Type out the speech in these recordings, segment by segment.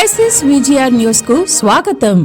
Crisis VGR news కు స్వాగతం.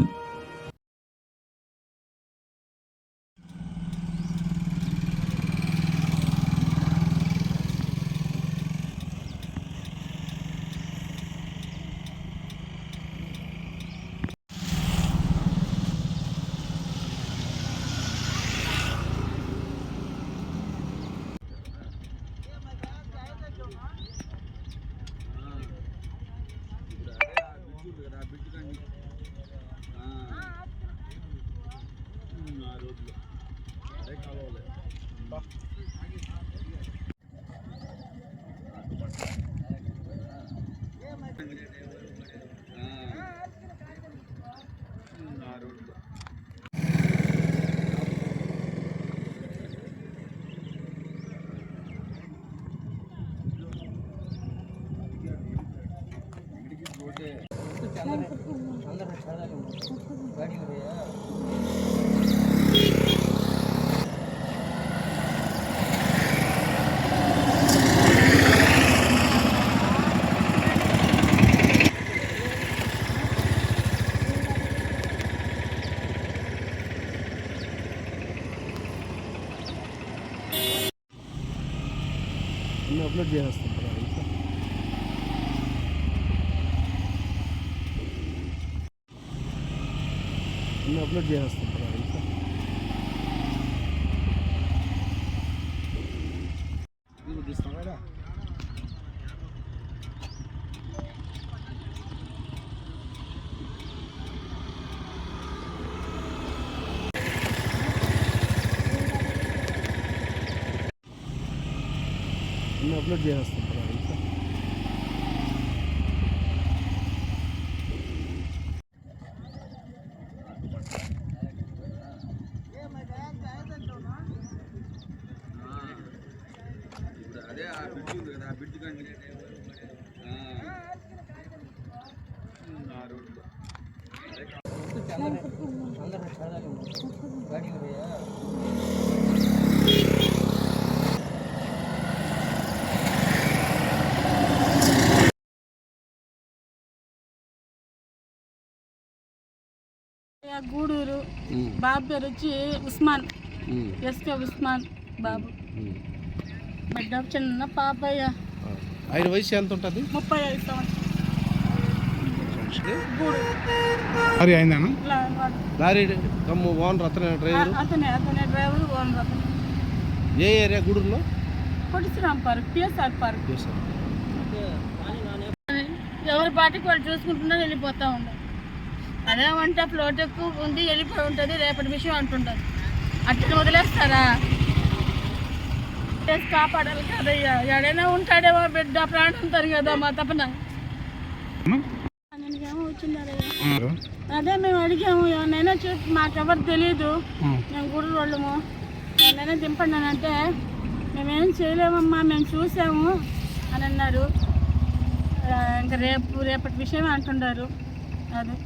Upload చేస్తాం अपलोड చేస్తాం अपलोड చేస్తాం గూడూరు బాబు పేరు వచ్చి ఉస్మాన్, ఎస్కే ఉస్మాన్ బాబు. బిడ్డ చిన్న పాపయ్య. ఆయన వయసు ఎంత ఉంటుంది? 35 సంవత్సరాలు. లారీ ఓనర్ అతనే డ్రైవర్? అతనే డ్రైవర్, ఓనర్ అతనే. ఏ ఏరియా గూడూరులో? కొట్టిశ్రామ్ పార్క్, పిఎస్ఆర్ పార్క్. ఎవరి పార్టీకి వాళ్ళు చూసుకుంటున్నా వెళ్ళిపోతూ ఉన్నారు. అదేమంటే ఫ్లోట్ ఎక్కువ ఉంది, వెళ్ళిపోయి ఉంటుంది, రేపటి విషయం అంటుంటారు. అట్లా వదిలేస్తారా? కాపాడాలి కదయ్యా. ఎడైనా ఉంటాడేమో బిడ్డ, ప్రాణం కదా మా తపన. ఏమో వచ్చిందయ్యా. అదే మేము అడిగాము, ఎవరినైనా మాకెవరు తెలీదు, మేము గుడి వాళ్ళము, ఎవరినైనా దింపండి అని అంటే మేమేం చేయలేమమ్మా, మేము చూసాము అని అన్నారు. ఇంకా రేపటి విషయమే అంటున్నారు. అదే